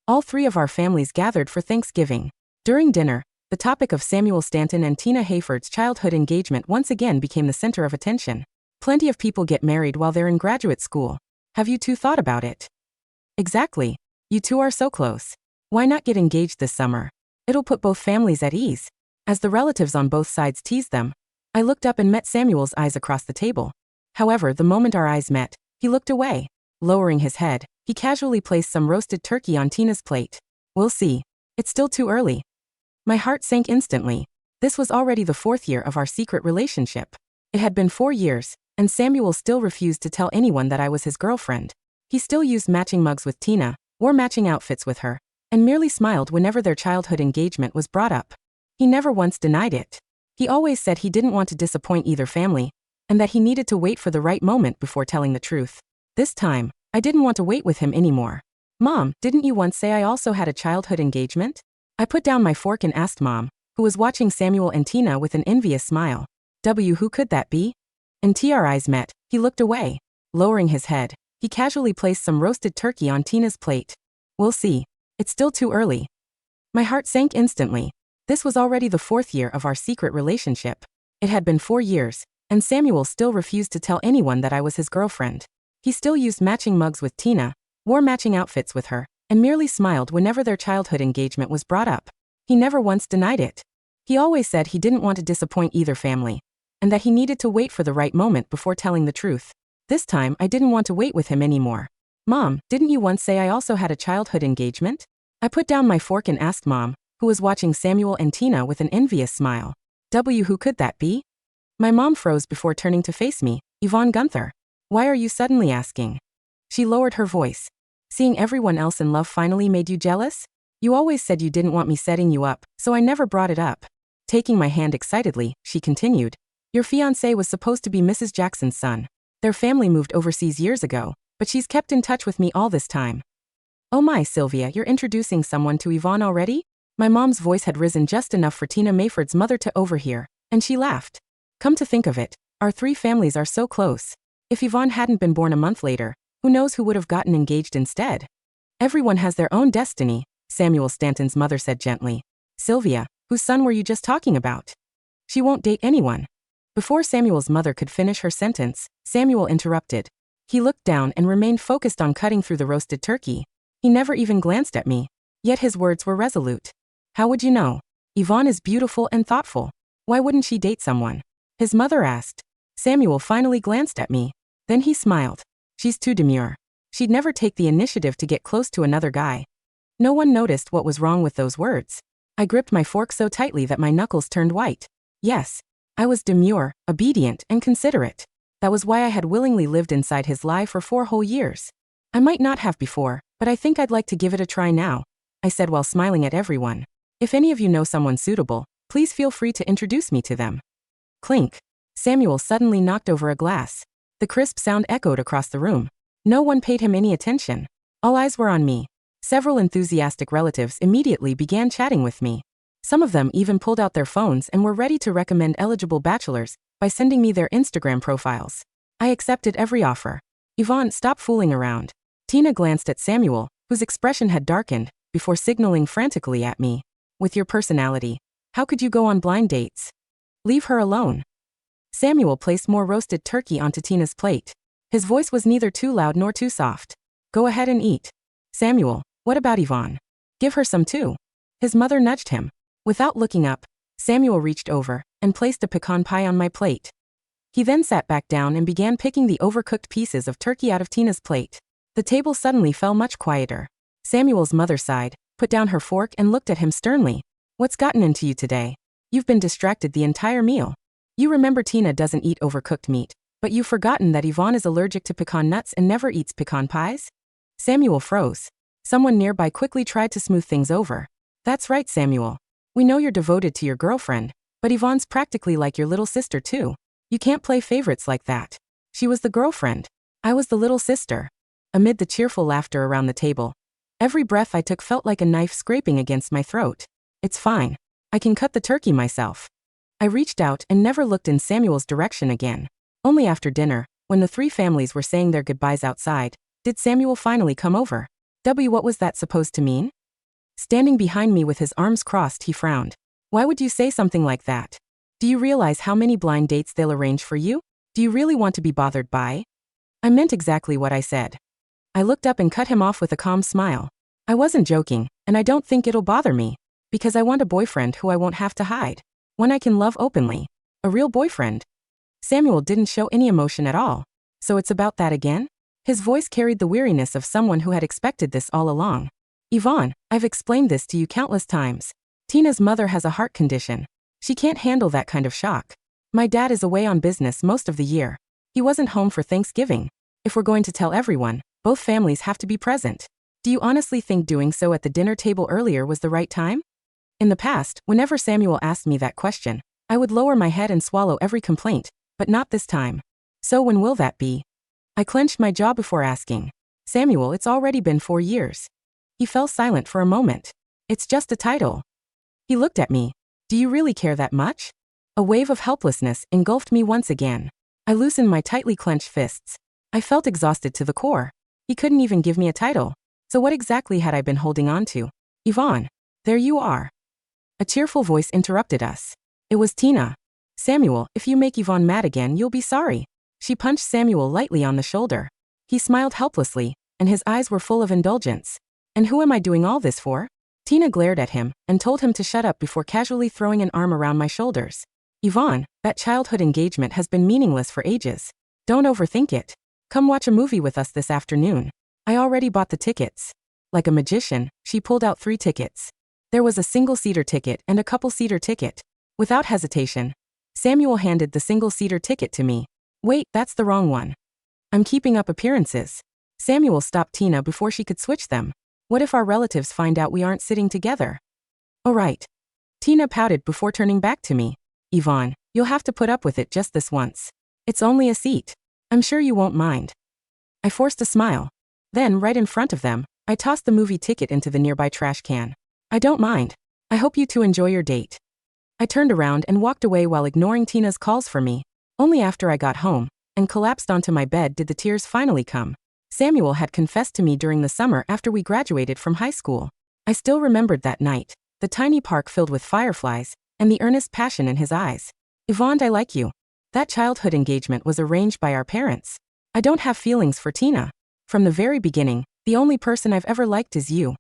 All three of our families gathered for Thanksgiving. During dinner, the topic of Samuel Stanton and Tina Hayford's childhood engagement once again became the center of attention. Plenty of people get married while they're in graduate school. Have you two thought about it? Exactly. You two are so close. Why not get engaged this summer? It'll put both families at ease. As the relatives on both sides teased them, I looked up and met Samuel's eyes across the table. However, the moment our eyes met, he looked away. Lowering his head, he casually placed some roasted turkey on Tina's plate. We'll see. It's still too early. My heart sank instantly. This was already the 4th year of our secret relationship. It had been 4 years, and Samuel still refused to tell anyone that I was his girlfriend. He still used matching mugs with Tina, wore matching outfits with her, and merely smiled whenever their childhood engagement was brought up. He never once denied it. He always said he didn't want to disappoint either family, and that he needed to wait for the right moment before telling the truth. This time, I didn't want to wait with him anymore. Mom, didn't you once say I also had a childhood engagement? I put down my fork and asked Mom, who was watching Samuel and Tina with an envious smile. Who could that be? Until our eyes met, he looked away. Lowering his head, he casually placed some roasted turkey on Tina's plate. We'll see. It's still too early. My heart sank instantly. This was already the 4th year of our secret relationship. It had been 4 years, and Samuel still refused to tell anyone that I was his girlfriend. He still used matching mugs with Tina, wore matching outfits with her, and merely smiled whenever their childhood engagement was brought up. He never once denied it. He always said he didn't want to disappoint either family, and that he needed to wait for the right moment before telling the truth. This time, I didn't want to wait with him anymore. Mom, didn't you once say I also had a childhood engagement? I put down my fork and asked Mom, who was watching Samuel and Tina with an envious smile. Who could that be? My mom froze before turning to face me. Yvonne Gunther. Why are you suddenly asking? She lowered her voice. Seeing everyone else in love finally made you jealous? You always said you didn't want me setting you up, so I never brought it up. Taking my hand excitedly, she continued. Your fiancé was supposed to be Mrs. Jackson's son. Their family moved overseas years ago, but she's kept in touch with me all this time. Oh my, Sylvia, you're introducing someone to Yvonne already? My mom's voice had risen just enough for Tina Mayford's mother to overhear, and she laughed. Come to think of it, our 3 families are so close. If Yvonne hadn't been born a month later, who knows who would have gotten engaged instead? Everyone has their own destiny, Samuel Stanton's mother said gently. Sylvia, whose son were you just talking about? She won't date anyone. Before Samuel's mother could finish her sentence, Samuel interrupted. He looked down and remained focused on cutting through the roasted turkey. He never even glanced at me. Yet his words were resolute. How would you know? Yvonne is beautiful and thoughtful. Why wouldn't she date someone? His mother asked. Samuel finally glanced at me. Then he smiled. She's too demure. She'd never take the initiative to get close to another guy. No one noticed what was wrong with those words. I gripped my fork so tightly that my knuckles turned white. Yes, I was demure, obedient, and considerate. That was why I had willingly lived inside his lie for 4 whole years. I might not have before, but I think I'd like to give it a try now, I said while smiling at everyone. If any of you know someone suitable, please feel free to introduce me to them. Clink. Samuel suddenly knocked over a glass. The crisp sound echoed across the room. No one paid him any attention. All eyes were on me. Several enthusiastic relatives immediately began chatting with me. Some of them even pulled out their phones and were ready to recommend eligible bachelors by sending me their Instagram profiles. I accepted every offer. Yvonne, stop fooling around. Tina glanced at Samuel, whose expression had darkened, before signaling frantically at me. With your personality, how could you go on blind dates? Leave her alone. Samuel placed more roasted turkey onto Tina's plate. His voice was neither too loud nor too soft. Go ahead and eat. Samuel, what about Yvonne? Give her some too. His mother nudged him. Without looking up, Samuel reached over and placed a pecan pie on my plate. He then sat back down and began picking the overcooked pieces of turkey out of Tina's plate. The table suddenly fell much quieter. Samuel's mother sighed, put down her fork and looked at him sternly. What's gotten into you today? You've been distracted the entire meal. You remember Tina doesn't eat overcooked meat, but you've forgotten that Yvonne is allergic to pecan nuts and never eats pecan pies? Samuel froze. Someone nearby quickly tried to smooth things over. That's right, Samuel. We know you're devoted to your girlfriend, but Yvonne's practically like your little sister too. You can't play favorites like that. She was the girlfriend. I was the little sister. Amid the cheerful laughter around the table, every breath I took felt like a knife scraping against my throat. It's fine. I can cut the turkey myself. I reached out and never looked in Samuel's direction again. Only after dinner, when the 3 families were saying their goodbyes outside, did Samuel finally come over. What was that supposed to mean? Standing behind me with his arms crossed, he frowned. Why would you say something like that? Do you realize how many blind dates they'll arrange for you? Do you really want to be bothered by? I meant exactly what I said. I looked up and cut him off with a calm smile. I wasn't joking, and I don't think it'll bother me. Because I want a boyfriend who I won't have to hide. One I can love openly. A real boyfriend. Samuel didn't show any emotion at all. So it's about that again? His voice carried the weariness of someone who had expected this all along. Yvonne, I've explained this to you countless times. Tina's mother has a heart condition. She can't handle that kind of shock. My dad is away on business most of the year. He wasn't home for Thanksgiving. If we're going to tell everyone, both families have to be present. Do you honestly think doing so at the dinner table earlier was the right time? In the past, whenever Samuel asked me that question, I would lower my head and swallow every complaint, but not this time. So when will that be? I clenched my jaw before asking. Samuel, it's already been 4 years. He fell silent for a moment. It's just a title. He looked at me. Do you really care that much? A wave of helplessness engulfed me once again. I loosened my tightly clenched fists. I felt exhausted to the core. He couldn't even give me a title. So what exactly had I been holding on to? Yvonne, there you are. A cheerful voice interrupted us. It was Tina. Samuel, if you make Yvonne mad again, you'll be sorry. She punched Samuel lightly on the shoulder. He smiled helplessly, and his eyes were full of indulgence. And who am I doing all this for? Tina glared at him and told him to shut up before casually throwing an arm around my shoulders. Yvonne, that childhood engagement has been meaningless for ages. Don't overthink it. Come watch a movie with us this afternoon. I already bought the tickets. Like a magician, she pulled out 3 tickets. There was a single-seater ticket and a couple-seater ticket. Without hesitation, Samuel handed the single-seater ticket to me. Wait, that's the wrong one. I'm keeping up appearances. Samuel stopped Tina before she could switch them. What if our relatives find out we aren't sitting together? Oh right. Tina pouted before turning back to me. Yvonne, you'll have to put up with it just this once. It's only a seat. I'm sure you won't mind. I forced a smile. Then, right in front of them, I tossed the movie ticket into the nearby trash can. I don't mind. I hope you two enjoy your date. I turned around and walked away while ignoring Tina's calls for me. Only after I got home and collapsed onto my bed did the tears finally come. Samuel had confessed to me during the summer after we graduated from high school. I still remembered that night, the tiny park filled with fireflies, and the earnest passion in his eyes. Yvonne, I like you. That childhood engagement was arranged by our parents. I don't have feelings for Tina. From the very beginning, the only person I've ever liked is you.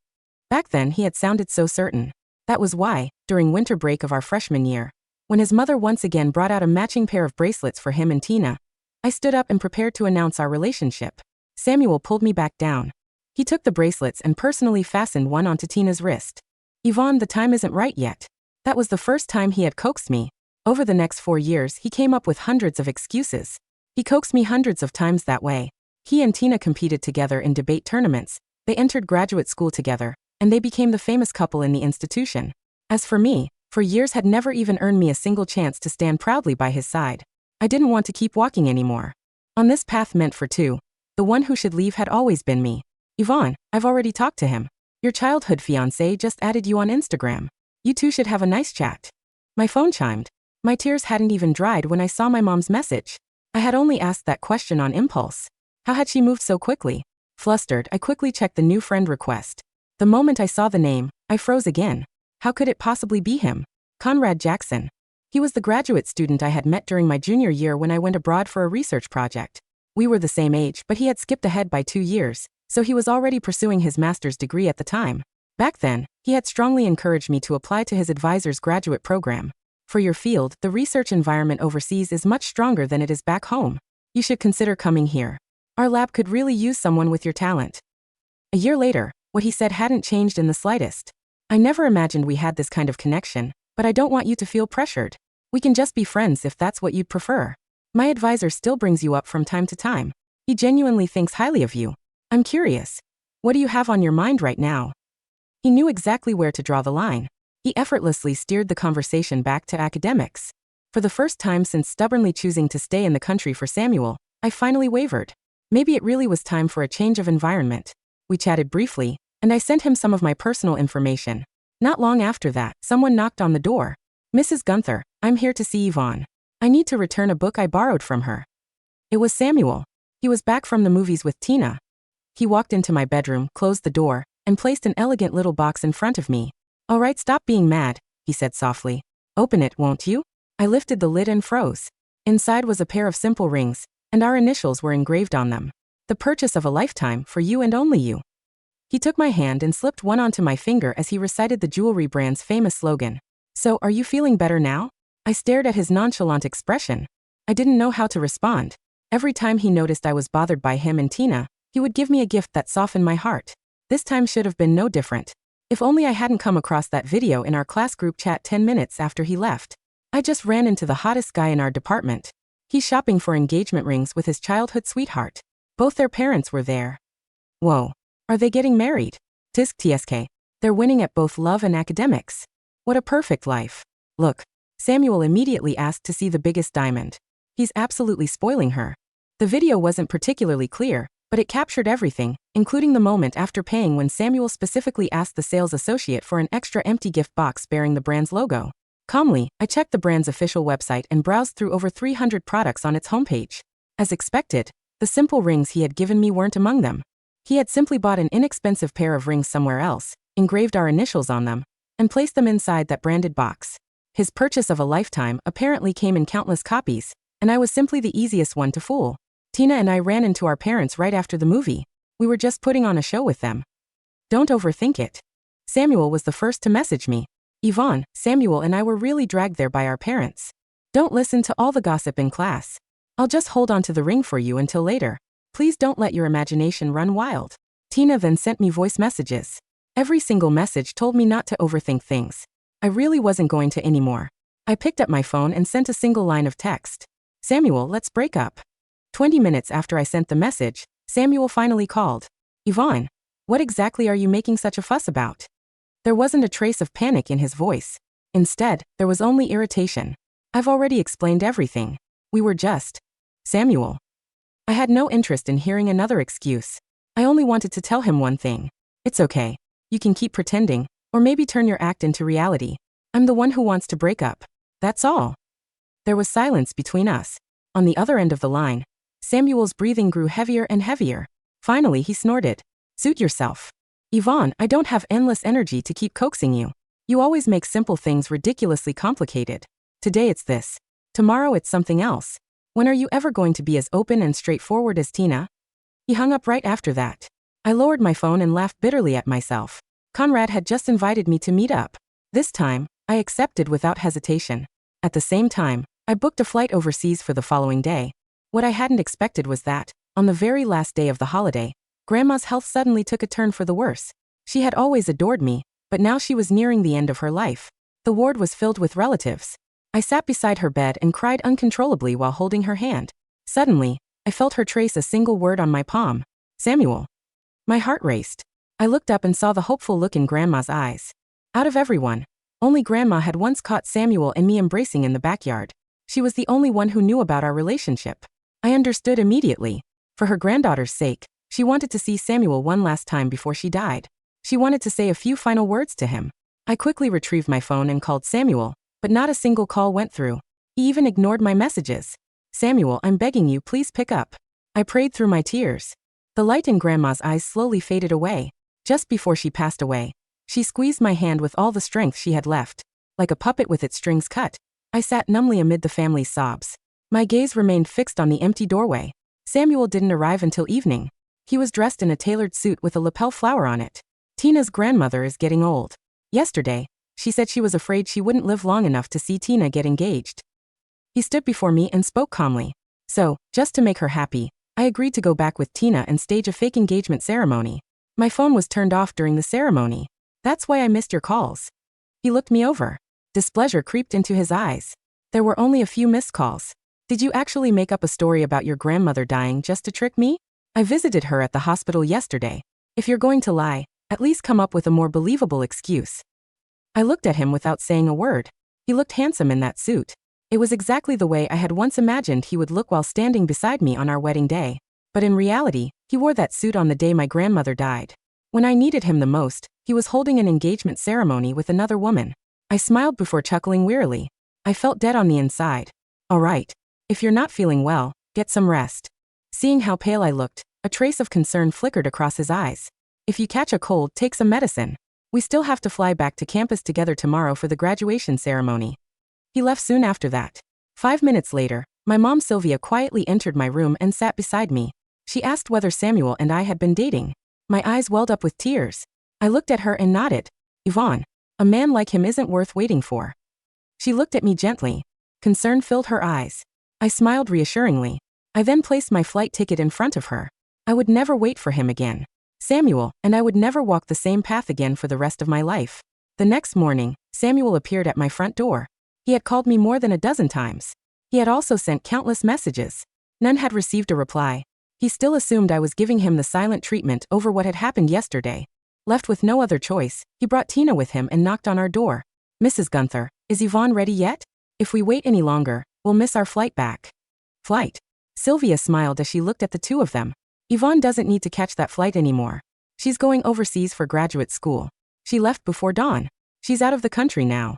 Back then he had sounded so certain. That was why, during winter break of our freshman year, when his mother once again brought out a matching pair of bracelets for him and Tina, I stood up and prepared to announce our relationship. Samuel pulled me back down. He took the bracelets and personally fastened one onto Tina's wrist. Yvonne, the time isn't right yet. That was the first time he had coaxed me. Over the next 4 years, he came up with hundreds of excuses. He coaxed me hundreds of times that way. He and Tina competed together in debate tournaments. They entered graduate school together, and they became the famous couple in the institution. As for me, for years had never even earned me a single chance to stand proudly by his side. I didn't want to keep walking anymore. On this path meant for two, the one who should leave had always been me. Yvonne, I've already talked to him. Your childhood fiancé just added you on Instagram. You two should have a nice chat. My phone chimed. My tears hadn't even dried when I saw my mom's message. I had only asked that question on impulse. How had she moved so quickly? Flustered, I quickly checked the new friend request. The moment I saw the name, I froze again. How could it possibly be him? Conrad Jackson. He was the graduate student I had met during my junior year when I went abroad for a research project. We were the same age, but he had skipped ahead by 2 years, so he was already pursuing his master's degree at the time. Back then, he had strongly encouraged me to apply to his advisor's graduate program. For your field, the research environment overseas is much stronger than it is back home. You should consider coming here. Our lab could really use someone with your talent. A year later, what he said hadn't changed in the slightest. I never imagined we had this kind of connection, but I don't want you to feel pressured. We can just be friends if that's what you'd prefer. My advisor still brings you up from time to time. He genuinely thinks highly of you. I'm curious. What do you have on your mind right now? He knew exactly where to draw the line. He effortlessly steered the conversation back to academics. For the first time since stubbornly choosing to stay in the country for Samuel, I finally wavered. Maybe it really was time for a change of environment. We chatted briefly, and I sent him some of my personal information. Not long after that, someone knocked on the door. Mrs. Gunther, I'm here to see Yvonne. I need to return a book I borrowed from her. It was Samuel. He was back from the movies with Tina. He walked into my bedroom, closed the door, and placed an elegant little box in front of me. "All right, stop being mad," he said softly. "Open it, won't you?" I lifted the lid and froze. Inside was a pair of simple rings, and our initials were engraved on them. "The purchase of a lifetime for you and only you." He took my hand and slipped one onto my finger as he recited the jewelry brand's famous slogan. "So, are you feeling better now?" I stared at his nonchalant expression. I didn't know how to respond. Every time he noticed I was bothered by him and Tina, he would give me a gift that softened my heart. This time should have been no different. If only I hadn't come across that video in our class group chat 10 minutes after he left. I just ran into the hottest guy in our department. He's shopping for engagement rings with his childhood sweetheart. Both their parents were there. Whoa. Are they getting married? Tisk tsk. They're winning at both love and academics. What a perfect life. Look. Samuel immediately asked to see the biggest diamond. He's absolutely spoiling her. The video wasn't particularly clear, but it captured everything, including the moment after paying when Samuel specifically asked the sales associate for an extra empty gift box bearing the brand's logo. Calmly, I checked the brand's official website and browsed through over 300 products on its homepage. As expected, the simple rings he had given me weren't among them. He had simply bought an inexpensive pair of rings somewhere else, engraved our initials on them, and placed them inside that branded box. His purchase of a lifetime apparently came in countless copies, and I was simply the easiest one to fool. Tina and I ran into our parents right after the movie. We were just putting on a show with them. Don't overthink it. Samuel was the first to message me. Yvonne, Samuel and I were really dragged there by our parents. Don't listen to all the gossip in class. I'll just hold on to the ring for you until later. Please don't let your imagination run wild. Tina then sent me voice messages. Every single message told me not to overthink things. I really wasn't going to anymore. I picked up my phone and sent a single line of text. "Samuel, let's break up." 20 minutes after I sent the message, Samuel finally called. "Yvonne, what exactly are you making such a fuss about?" There wasn't a trace of panic in his voice. Instead, there was only irritation. "I've already explained everything. We were just..." "Samuel." I had no interest in hearing another excuse. I only wanted to tell him one thing. It's okay. You can keep pretending, or maybe turn your act into reality. I'm the one who wants to break up. That's all. There was silence between us. On the other end of the line, Samuel's breathing grew heavier and heavier. Finally, he snorted. "Suit yourself. Yvonne, I don't have endless energy to keep coaxing you. You always make simple things ridiculously complicated. Today it's this. Tomorrow it's something else. When are you ever going to be as open and straightforward as Tina?" He hung up right after that. I lowered my phone and laughed bitterly at myself. Conrad had just invited me to meet up. This time, I accepted without hesitation. At the same time, I booked a flight overseas for the following day. What I hadn't expected was that, on the very last day of the holiday, Grandma's health suddenly took a turn for the worse. She had always adored me, but now she was nearing the end of her life. The ward was filled with relatives. I sat beside her bed and cried uncontrollably while holding her hand. Suddenly, I felt her trace a single word on my palm. "Samuel." My heart raced. I looked up and saw the hopeful look in Grandma's eyes. Out of everyone, only Grandma had once caught Samuel and me embracing in the backyard. She was the only one who knew about our relationship. I understood immediately. For her granddaughter's sake, she wanted to see Samuel one last time before she died. She wanted to say a few final words to him. I quickly retrieved my phone and called Samuel, but not a single call went through. He even ignored my messages. "Samuel, I'm begging you, please pick up." I prayed through my tears. The light in Grandma's eyes slowly faded away. Just before she passed away, she squeezed my hand with all the strength she had left. Like a puppet with its strings cut, I sat numbly amid the family's sobs. My gaze remained fixed on the empty doorway. Samuel didn't arrive until evening. He was dressed in a tailored suit with a lapel flower on it. Tina's grandmother is getting old. Yesterday, she said she was afraid she wouldn't live long enough to see Tina get engaged. He stood before me and spoke calmly. So, just to make her happy, I agreed to go back with Tina and stage a fake engagement ceremony. My phone was turned off during the ceremony. "That's why I missed your calls." He looked me over. Displeasure creeped into his eyes. "There were only a few missed calls. Did you actually make up a story about your grandmother dying just to trick me? I visited her at the hospital yesterday. If you're going to lie, at least come up with a more believable excuse." I looked at him without saying a word. He looked handsome in that suit. It was exactly the way I had once imagined he would look while standing beside me on our wedding day. But in reality, he wore that suit on the day my grandmother died. When I needed him the most, he was holding an engagement ceremony with another woman. I smiled before chuckling wearily. I felt dead on the inside. "All right. If you're not feeling well, get some rest." Seeing how pale I looked, A trace of concern flickered across his eyes. If you catch a cold, take some medicine. We still have to fly back to campus together tomorrow for the graduation ceremony. He left soon after that. 5 minutes later, my mom Sylvia quietly entered my room and sat beside me. She asked whether Samuel and I had been dating. My eyes welled up with tears. I looked at her and nodded. Yvonne, a man like him isn't worth waiting for. She looked at me gently. Concern filled her eyes. I smiled reassuringly. I then placed my flight ticket in front of her. I would never wait for him again. Samuel and I would never walk the same path again for the rest of my life. The next morning, Samuel appeared at my front door. He had called me more than a dozen times. He had also sent countless messages. None had received a reply. He still assumed I was giving him the silent treatment over what had happened yesterday. Left with no other choice, he brought Tina with him and knocked on our door. Mrs. Gunther, is Yvonne ready yet? If we wait any longer, we'll miss our flight back. Flight? Sylvia smiled as she looked at the two of them. Yvonne doesn't need to catch that flight anymore. She's going overseas for graduate school. She left before dawn. She's out of the country now.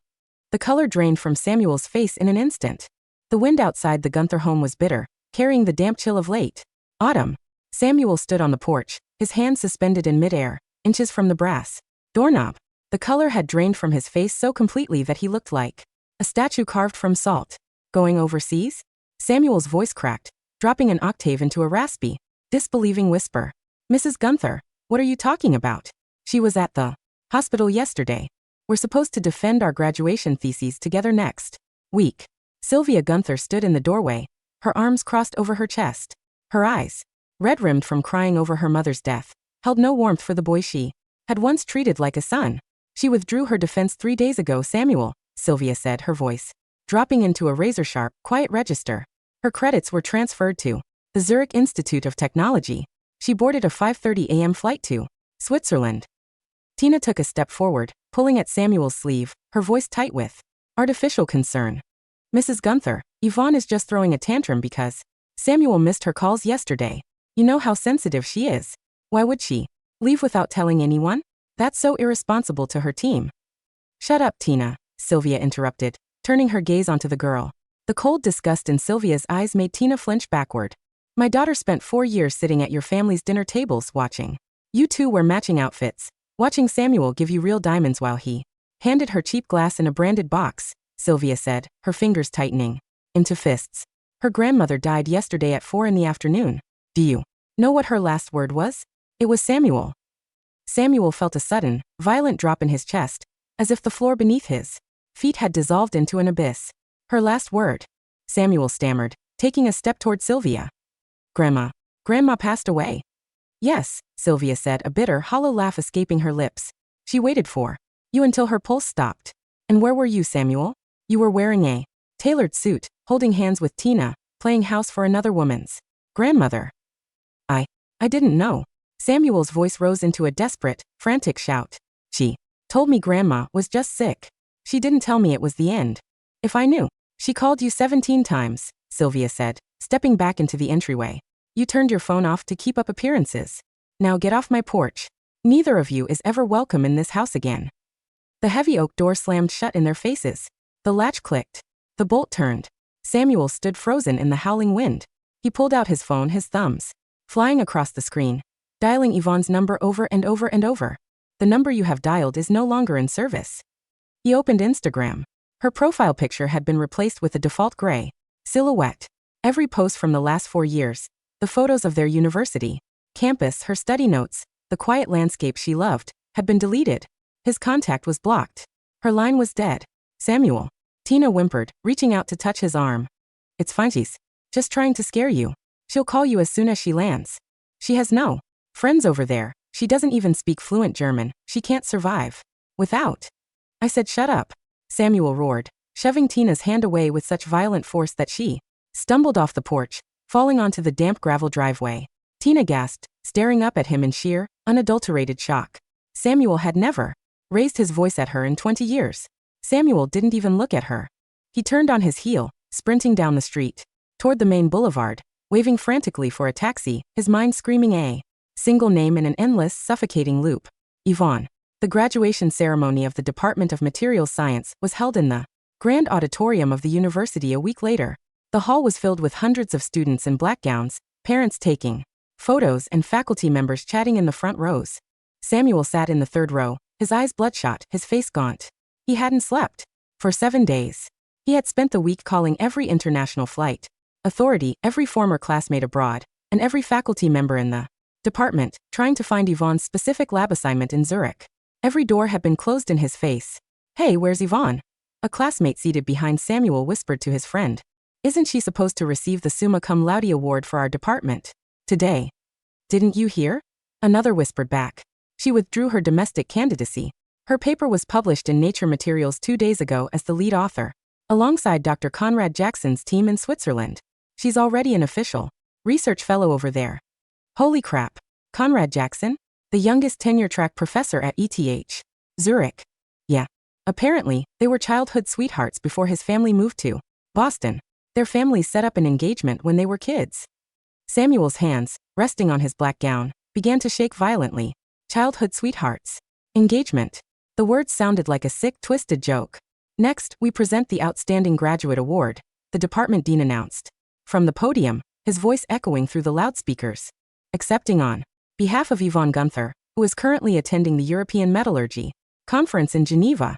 The color drained from Samuel's face in an instant. The wind outside the Gunther home was bitter, carrying the damp chill of late autumn. Samuel stood on the porch, his hands suspended in midair, inches from the brass doorknob. The color had drained from his face so completely that he looked like a statue carved from salt. Going overseas? Samuel's voice cracked, dropping an octave into a raspy, disbelieving whisper. Mrs. Gunther, what are you talking about? She was at the hospital yesterday. We're supposed to defend our graduation theses together next week. Sylvia Gunther stood in the doorway, her arms crossed over her chest. Her eyes, red-rimmed from crying over her mother's death, held no warmth for the boy she had once treated like a son. She withdrew her defense 3 days ago, Samuel, Sylvia said, her voice dropping into a razor-sharp, quiet register. Her credits were transferred to the Zurich Institute of Technology. She boarded a 5:30 a.m. flight to Switzerland. Tina took a step forward, pulling at Samuel's sleeve, her voice tight with artificial concern. Mrs. Gunther, Yvonne is just throwing a tantrum because Samuel missed her calls yesterday. You know how sensitive she is. Why would she leave without telling anyone? That's so irresponsible to her team. Shut up, Tina, Sylvia interrupted, turning her gaze onto the girl. The cold disgust in Sylvia's eyes made Tina flinch backward. My daughter spent 4 years sitting at your family's dinner tables watching you two wear matching outfits, watching Samuel give you real diamonds while he handed her cheap glass in a branded box, Sylvia said, her fingers tightening into fists. Her grandmother died yesterday at 4 in the afternoon. Do you know what her last word was? It was Samuel. Samuel felt a sudden, violent drop in his chest, as if the floor beneath his feet had dissolved into an abyss. Her last word, Samuel stammered, taking a step toward Sylvia. Grandma passed away. Yes, Sylvia said, a bitter, hollow laugh escaping her lips. She waited for you until her pulse stopped. And where were you, Samuel? You were wearing a tailored suit, holding hands with Tina, playing house for another woman's grandmother. I didn't know. Samuel's voice rose into a desperate, frantic shout. She told me Grandma was just sick. She didn't tell me it was the end. If I knew. She called you 17 times, Sylvia said, stepping back into the entryway. You turned your phone off to keep up appearances. Now get off my porch. Neither of you is ever welcome in this house again. The heavy oak door slammed shut in their faces. The latch clicked. The bolt turned. Samuel stood frozen in the howling wind. He pulled out his phone, his thumbs flying across the screen, dialing Yvonne's number over and over and over. The number you have dialed is no longer in service. He opened Instagram. Her profile picture had been replaced with a default gray silhouette. Every post from the last 4 years, the photos of their university campus, her study notes, the quiet landscape she loved, had been deleted. His contact was blocked. Her line was dead. Samuel. Tina whimpered, reaching out to touch his arm. It's fine, she's just trying to scare you. She'll call you as soon as she lands. She has no friends over there. She doesn't even speak fluent German. She can't survive without. I said shut up. Samuel roared, shoving Tina's hand away with such violent force that she stumbled off the porch, falling onto the damp gravel driveway. Tina gasped, staring up at him in sheer, unadulterated shock. Samuel had never raised his voice at her in 20 years. Samuel didn't even look at her. He turned on his heel, sprinting down the street, toward the main boulevard, waving frantically for a taxi, his mind screaming a single name in an endless, suffocating loop. Yvonne. The graduation ceremony of the Department of Materials Science was held in the grand auditorium of the university a week later. The hall was filled with hundreds of students in black gowns, parents taking photos, and faculty members chatting in the front rows. Samuel sat in the third row, his eyes bloodshot, his face gaunt. He hadn't slept. For 7 days. He had spent the week calling every international flight authority, every former classmate abroad, and every faculty member in the department, trying to find Yvonne's specific lab assignment in Zurich. Every door had been closed in his face. "Hey, where's Yvonne?" A classmate seated behind Samuel whispered to his friend. "Isn't she supposed to receive the Summa Cum Laude award for our department today?" "Didn't you hear?" Another whispered back. "She withdrew her domestic candidacy. Her paper was published in Nature Materials 2 days ago as the lead author, alongside Dr. Conrad Jackson's team in Switzerland. She's already an official research fellow over there." Holy crap. Conrad Jackson? The youngest tenure-track professor at ETH Zurich. Yeah. Apparently, they were childhood sweethearts before his family moved to Boston. Their families set up an engagement when they were kids. Samuel's hands, resting on his black gown, began to shake violently. Childhood sweethearts. Engagement. The words sounded like a sick, twisted joke. "Next, we present the Outstanding Graduate Award," the department dean announced. From the podium, his voice echoing through the loudspeakers. "Accepting on behalf of Yvonne Gunther, who is currently attending the European Metallurgy Conference in Geneva."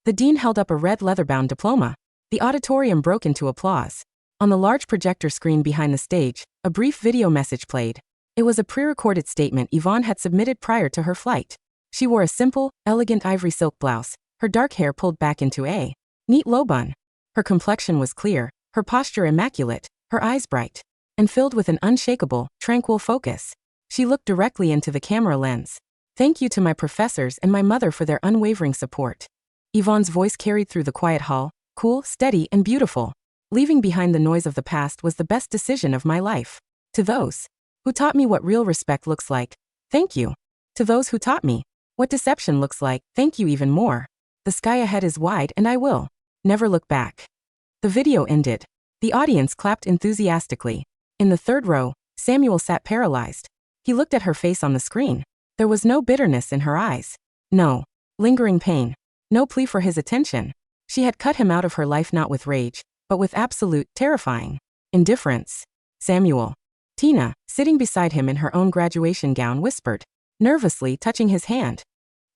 The dean held up a red leather-bound diploma. The auditorium broke into applause. On the large projector screen behind the stage, a brief video message played. It was a pre-recorded statement Yvonne had submitted prior to her flight. She wore a simple, elegant ivory silk blouse, her dark hair pulled back into a neat low bun. Her complexion was clear, her posture immaculate, her eyes bright, and filled with an unshakable, tranquil focus. She looked directly into the camera lens. "Thank you to my professors and my mother for their unwavering support." Yvonne's voice carried through the quiet hall, cool, steady, and beautiful. "Leaving behind the noise of the past was the best decision of my life. To those who taught me what real respect looks like, thank you. To those who taught me what deception looks like, thank you even more. The sky ahead is wide and I will never look back." The video ended. The audience clapped enthusiastically. In the third row, Samuel sat paralyzed. He looked at her face on the screen. There was no bitterness in her eyes. No lingering pain. No plea for his attention. She had cut him out of her life not with rage, but with absolute, terrifying indifference. "Samuel." Tina, sitting beside him in her own graduation gown, whispered, nervously touching his hand.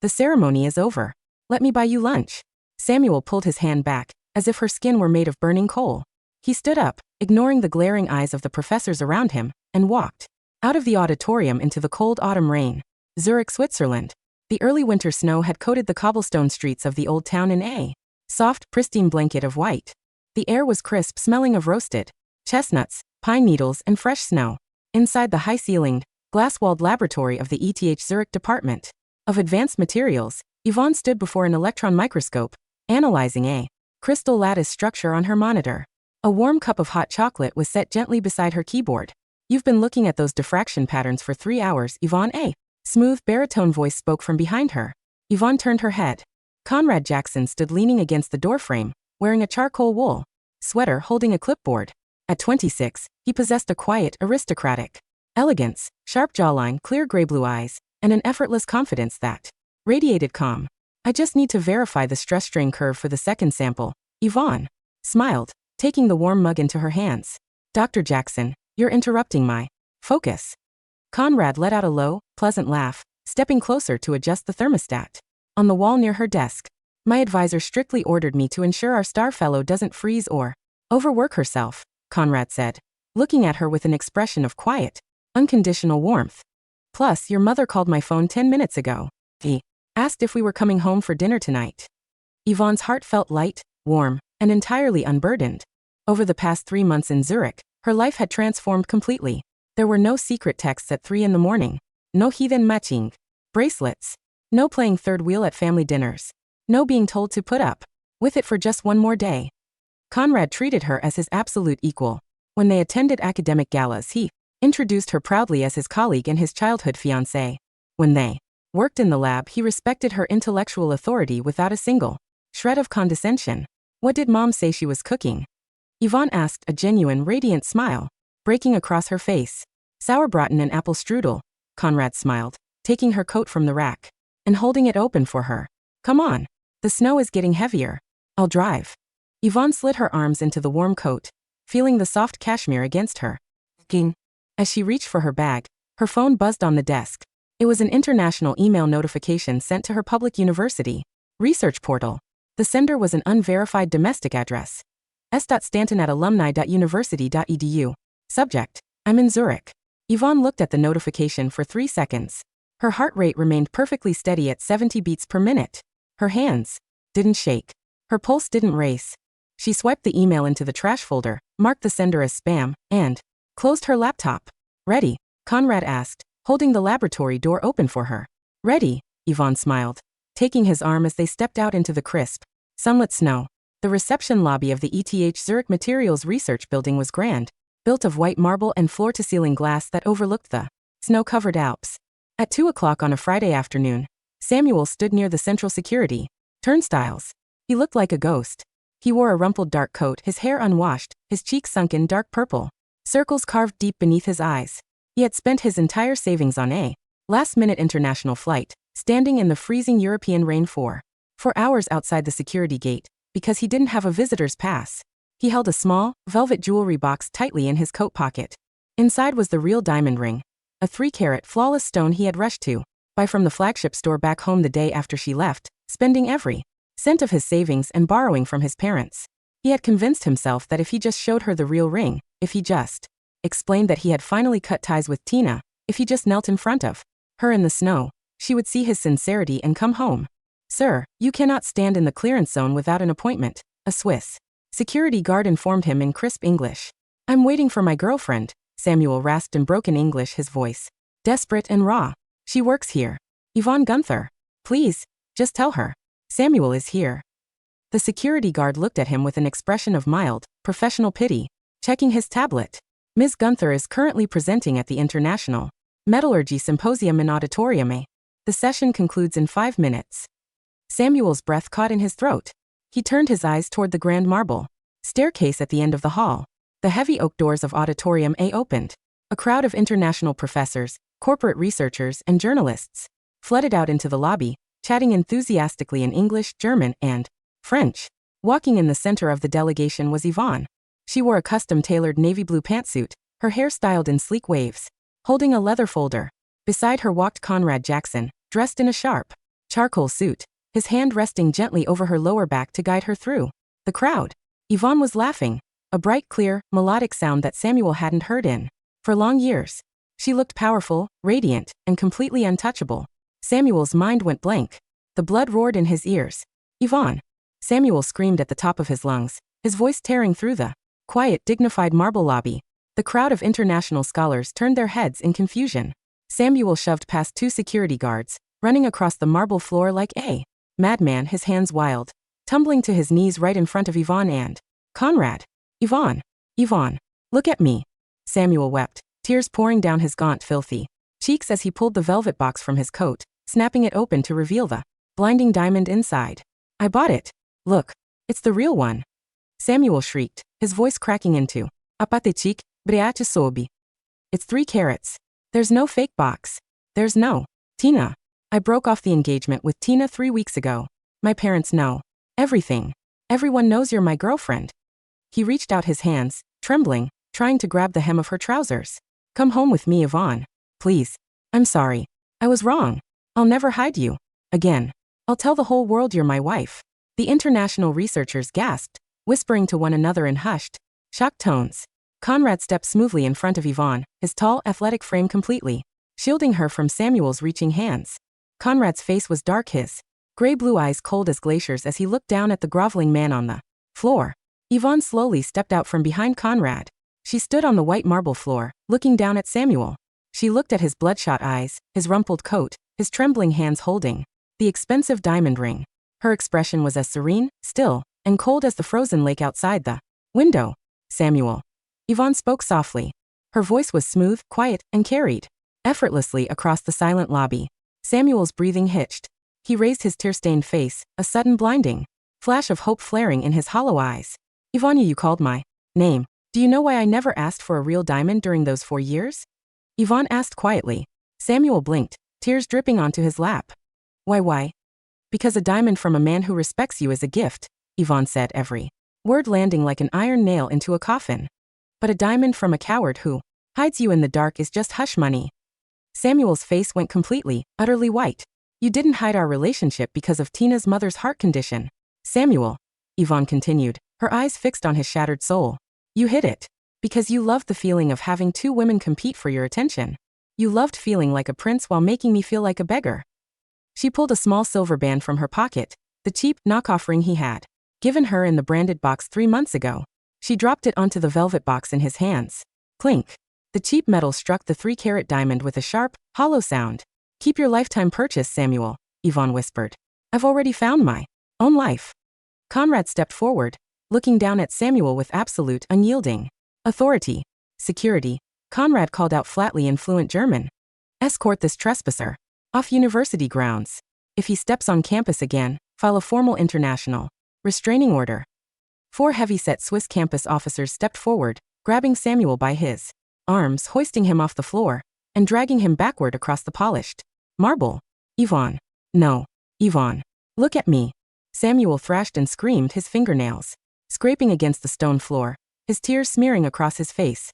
"The ceremony is over. Let me buy you lunch." Samuel pulled his hand back, as if her skin were made of burning coal. He stood up, ignoring the glaring eyes of the professors around him, and walked out of the auditorium into the cold autumn rain. Zurich, Switzerland. The early winter snow had coated the cobblestone streets of the old town in a soft, pristine blanket of white. The air was crisp, smelling of roasted chestnuts, pine needles, and fresh snow. Inside the high-ceilinged, glass-walled laboratory of the ETH Zurich Department of Advanced Materials, Yvonne stood before an electron microscope, analyzing a crystal lattice structure on her monitor. A warm cup of hot chocolate was set gently beside her keyboard. "You've been looking at those diffraction patterns for 3 hours, Yvonne." A smooth, baritone voice spoke from behind her. Yvonne turned her head. Conrad Jackson stood leaning against the doorframe, wearing a charcoal wool sweater, holding a clipboard. At 26, he possessed a quiet, aristocratic elegance, sharp jawline, clear gray-blue eyes, and an effortless confidence that radiated calm. "I just need to verify the stress-strain curve for the second sample," Yvonne smiled, taking the warm mug into her hands. "Dr. Jackson, you're interrupting my focus." Conrad let out a low, pleasant laugh, stepping closer to adjust the thermostat on the wall near her desk. "My advisor strictly ordered me to ensure our star fellow doesn't freeze or overwork herself," Conrad said, looking at her with an expression of quiet, unconditional warmth. "Plus, your mother called my phone 10 minutes ago. He asked if we were coming home for dinner tonight." Yvonne's heart felt light, warm, and entirely unburdened. Over the past 3 months in Zurich, her life had transformed completely. There were no secret texts at 3 in the morning, no heathen matching bracelets, no playing third wheel at family dinners, no being told to put up with it for just one more day. Conrad treated her as his absolute equal. When they attended academic galas, he introduced her proudly as his colleague and his childhood fiancé. When they worked in the lab, he respected her intellectual authority without a single shred of condescension. "What did Mom say she was cooking?" Yvonne asked, a genuine, radiant smile breaking across her face. "Sauerbraten and apple strudel," Conrad smiled, taking her coat from the rack and holding it open for her. "Come on. The snow is getting heavier. I'll drive." Yvonne slid her arms into the warm coat, feeling the soft cashmere against her skin. As she reached for her bag, Her phone buzzed on the desk. It was an international email notification sent to her public university research portal. The sender was an unverified domestic address. s.stanton@alumni.university.edu. Subject: I'm in Zurich. Yvonne looked at the notification for 3 seconds. Her heart rate remained perfectly steady at 70 beats per minute. Her hands didn't shake. Her pulse didn't race. She swiped the email into the trash folder, marked the sender as spam, and closed her laptop. Ready? Conrad asked, holding the laboratory door open for her. Ready, Yvonne smiled, taking his arm as they stepped out into the crisp, sunlit snow. The reception lobby of the ETH Zurich Materials Research Building was grand, built of white marble and floor-to-ceiling glass that overlooked the snow-covered Alps. At 2 o'clock on a Friday afternoon, Samuel stood near the central security turnstiles. He looked like a ghost. He wore a rumpled dark coat, his hair unwashed, his cheeks sunken dark purple, circles carved deep beneath his eyes. He had spent his entire savings on a last-minute international flight, standing in the freezing European rain for 4 hours outside the security gate, because he didn't have a visitor's pass. He held a small, velvet jewelry box tightly in his coat pocket. Inside was the real diamond ring, a 3-carat flawless stone he had rushed to buy from the flagship store back home the day after she left, spending every cent of his savings and borrowing from his parents. He had convinced himself that if he just showed her the real ring, if he just explained that he had finally cut ties with Tina, if he just knelt in front of her in the snow, she would see his sincerity and come home. Sir, you cannot stand in the clearance zone without an appointment, a Swiss security guard informed him in crisp English. I'm waiting for my girlfriend, Samuel rasped in broken English, his voice desperate and raw. She works here. Yvonne Gunther. Please, just tell her. Samuel is here. The security guard looked at him with an expression of mild, professional pity, checking his tablet. Ms. Gunther is currently presenting at the International Metallurgy Symposium in Auditorium A. The session concludes in 5 minutes. Samuel's breath caught in his throat. He turned his eyes toward the grand marble staircase at the end of the hall. The heavy oak doors of Auditorium A opened. A crowd of international professors, corporate researchers, and journalists flooded out into the lobby, chatting enthusiastically in English, German, and French. Walking in the center of the delegation was Yvonne. She wore a custom-tailored navy blue pantsuit, her hair styled in sleek waves, holding a leather folder. Beside her walked Conrad Jackson, dressed in a sharp charcoal suit, his hand resting gently over her lower back to guide her through the crowd. Yvonne was laughing, a bright, clear, melodic sound that Samuel hadn't heard in for long years. She looked powerful, radiant, and completely untouchable. Samuel's mind went blank. The blood roared in his ears. Yvonne! Samuel screamed at the top of his lungs, his voice tearing through the quiet, dignified marble lobby. The crowd of international scholars turned their heads in confusion. Samuel shoved past 2 security guards, running across the marble floor like a madman, his hands wild, tumbling to his knees right in front of Yvonne and Conrad. Yvonne! Yvonne! Look at me! Samuel wept, tears pouring down his gaunt, filthy cheeks as he pulled the velvet box from his coat, snapping it open to reveal the blinding diamond inside. I bought it. Look. It's the real one. Samuel shrieked, his voice cracking into apathetic, breache sobi. It's 3 carats. There's no fake box. There's no Tina. I broke off the engagement with Tina 3 weeks ago. My parents know everything. Everyone knows you're my girlfriend. He reached out his hands, trembling, trying to grab the hem of her trousers. Come home with me, Yvonne. Please. I'm sorry. I was wrong. I'll never hide you again. I'll tell the whole world you're my wife. The international researchers gasped, whispering to one another in hushed, shocked tones. Conrad stepped smoothly in front of Yvonne, his tall, athletic frame completely shielding her from Samuel's reaching hands. Conrad's face was dark, his gray-blue eyes cold as glaciers as he looked down at the groveling man on the floor. Yvonne slowly stepped out from behind Conrad. She stood on the white marble floor, looking down at Samuel. She looked at his bloodshot eyes, his rumpled coat, his trembling hands holding the expensive diamond ring. Her expression was as serene, still, and cold as the frozen lake outside the window. Samuel. Yvonne spoke softly. Her voice was smooth, quiet, and carried effortlessly across the silent lobby. Samuel's breathing hitched. He raised his tear-stained face, a sudden blinding flash of hope flaring in his hollow eyes. Yvonne, you called my name. Do you know why I never asked for a real diamond during those 4 years? Yvonne asked quietly. Samuel blinked, tears dripping onto his lap. Why? Because a diamond from a man who respects you is a gift, Yvonne said, every word landing like an iron nail into a coffin. But a diamond from a coward who hides you in the dark is just hush money. Samuel's face went completely, utterly white. You didn't hide our relationship because of Tina's mother's heart condition. Samuel, Yvonne continued, her eyes fixed on his shattered soul. You hid it. Because you loved the feeling of having two women compete for your attention. You loved feeling like a prince while making me feel like a beggar. She pulled a small silver band from her pocket, the cheap, knockoff ring he had given her in the branded box 3 months ago. She dropped it onto the velvet box in his hands. Clink. The cheap metal struck the 3-carat diamond with a sharp, hollow sound. Keep your lifetime purchase, Samuel, Yvonne whispered. I've already found my own life. Conrad stepped forward, looking down at Samuel with absolute, unyielding authority. Security, Conrad called out flatly in fluent German. Escort this trespasser off university grounds. If he steps on campus again, file a formal international restraining order. 4 heavy-set Swiss campus officers stepped forward, grabbing Samuel by his arms, hoisting him off the floor, and dragging him backward across the polished marble. Yvonne. No. Yvonne. Look at me. Samuel thrashed and screamed, his fingernails scraping against the stone floor, his tears smearing across his face.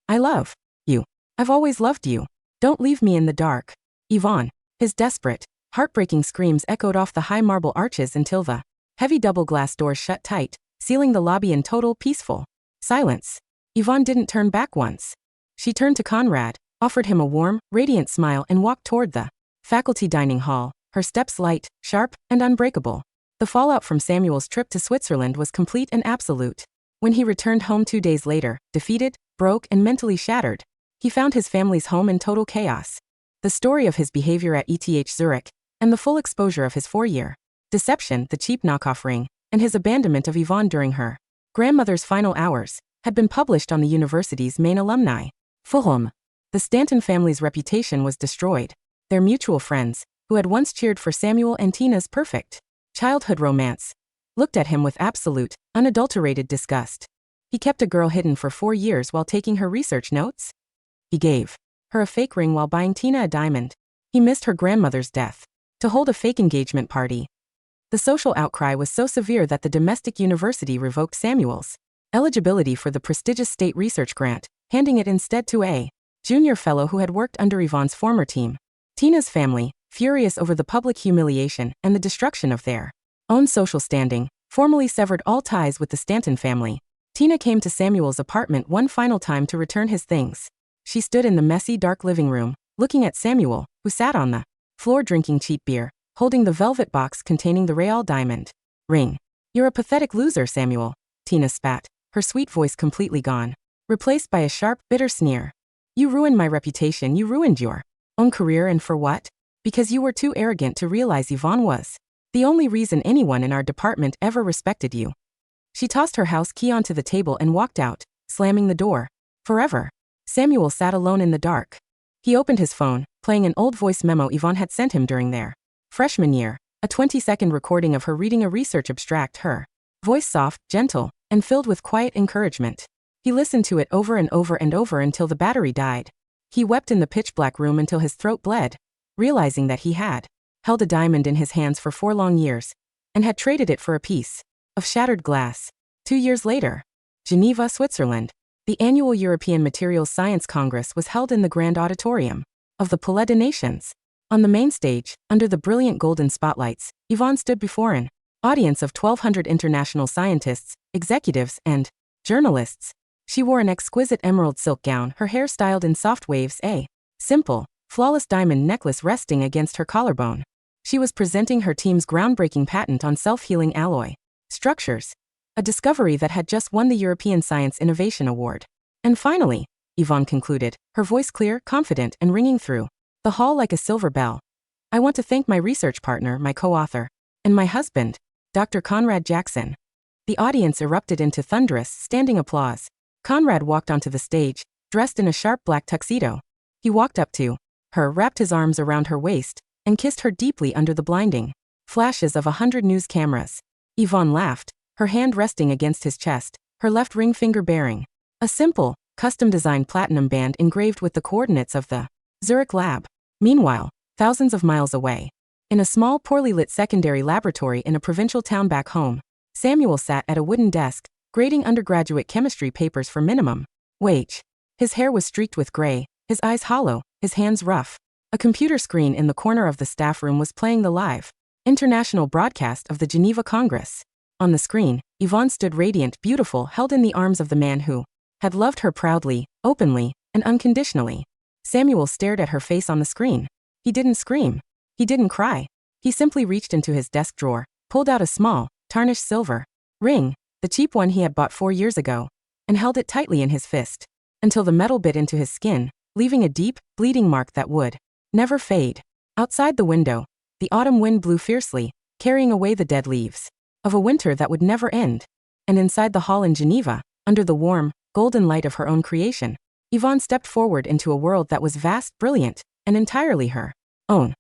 I love you. I've always loved you. Don't leave me in the dark. Yvonne. His desperate, heartbreaking screams echoed off the high marble arches until the heavy double glass doors shut tight, sealing the lobby in total, peaceful silence. Yvonne didn't turn back once. She turned to Conrad, offered him a warm, radiant smile and walked toward the faculty dining hall, her steps light, sharp, and unbreakable. The fallout from Samuel's trip to Switzerland was complete and absolute. When he returned home 2 days later, defeated, broke, and mentally shattered, he found his family's home in total chaos. The story of his behavior at ETH Zurich, and the full exposure of his 4-year deception, the cheap knockoff ring, and his abandonment of Yvonne during her grandmother's final hours, had been published on the university's main alumni forum. The Stanton family's reputation was destroyed. Their mutual friends, who had once cheered for Samuel and Tina's perfect childhood romance, looked at him with absolute, unadulterated disgust. He kept a girl hidden for 4 years while taking her research notes. He gave her a fake ring while buying Tina a diamond. He missed her grandmother's death to hold a fake engagement party. The social outcry was so severe that the domestic university revoked Samuel's eligibility for the prestigious state research grant, handing it instead to a junior fellow who had worked under Yvonne's former team. Tina's family, furious over the public humiliation and the destruction of their own social standing, formally severed all ties with the Stanton family. Tina came to Samuel's apartment one final time to return his things. She stood in the messy, dark living room, looking at Samuel, who sat on the floor drinking cheap beer, holding the velvet box containing the real diamond ring. You're a pathetic loser, Samuel, Tina spat, her sweet voice completely gone, replaced by a sharp, bitter sneer. You ruined my reputation, you ruined your own career, and for what? Because you were too arrogant to realize Yvonne was the only reason anyone in our department ever respected you. She tossed her house key onto the table and walked out, slamming the door. Forever. Samuel sat alone in the dark. He opened his phone, playing an old voice memo Yvonne had sent him during their freshman year, a 20-second recording of her reading a research abstract, her voice soft, gentle, and filled with quiet encouragement. He listened to it over and over and over until the battery died. He wept in the pitch-black room until his throat bled, realizing that he had held a diamond in his hands for 4 long years, and had traded it for a piece of shattered glass. 2 years later, Geneva, Switzerland, the annual European Materials Science Congress was held in the Grand Auditorium of the Palais des Nations. On the main stage, under the brilliant golden spotlights, Yvonne stood before an audience of 1,200 international scientists, executives, and journalists. She wore an exquisite emerald silk gown, her hair styled in soft waves, a simple, flawless diamond necklace resting against her collarbone. She was presenting her team's groundbreaking patent on self-healing alloy structures, a discovery that had just won the European Science Innovation Award. And finally, Yvonne concluded, her voice clear, confident, and ringing through the hall like a silver bell. I want to thank my research partner, my co-author, and my husband, Dr. Conrad Jackson. The audience erupted into thunderous, standing applause. Conrad walked onto the stage, dressed in a sharp black tuxedo. He walked up to her, wrapped his arms around her waist, and kissed her deeply under the blinding flashes of 100 news cameras. Yvonne laughed, her hand resting against his chest, her left ring finger bearing a simple, custom-designed platinum band engraved with the coordinates of the Zurich lab. Meanwhile, thousands of miles away, in a small, poorly lit secondary laboratory in a provincial town back home, Samuel sat at a wooden desk, grading undergraduate chemistry papers for minimum wage. His hair was streaked with gray, his eyes hollow, his hands rough. A computer screen in the corner of the staff room was playing the live, international broadcast of the Geneva Congress. On the screen, Yvonne stood radiant, beautiful, held in the arms of the man who had loved her proudly, openly, and unconditionally. Samuel stared at her face on the screen. He didn't scream. He didn't cry. He simply reached into his desk drawer, pulled out a small, tarnished silver ring, the cheap one he had bought 4 years ago, and held it tightly in his fist, until the metal bit into his skin, leaving a deep, bleeding mark that would never fade. Outside the window, the autumn wind blew fiercely, carrying away the dead leaves of a winter that would never end. And inside the hall in Geneva, under the warm, golden light of her own creation, Yvonne stepped forward into a world that was vast, brilliant, and entirely her own.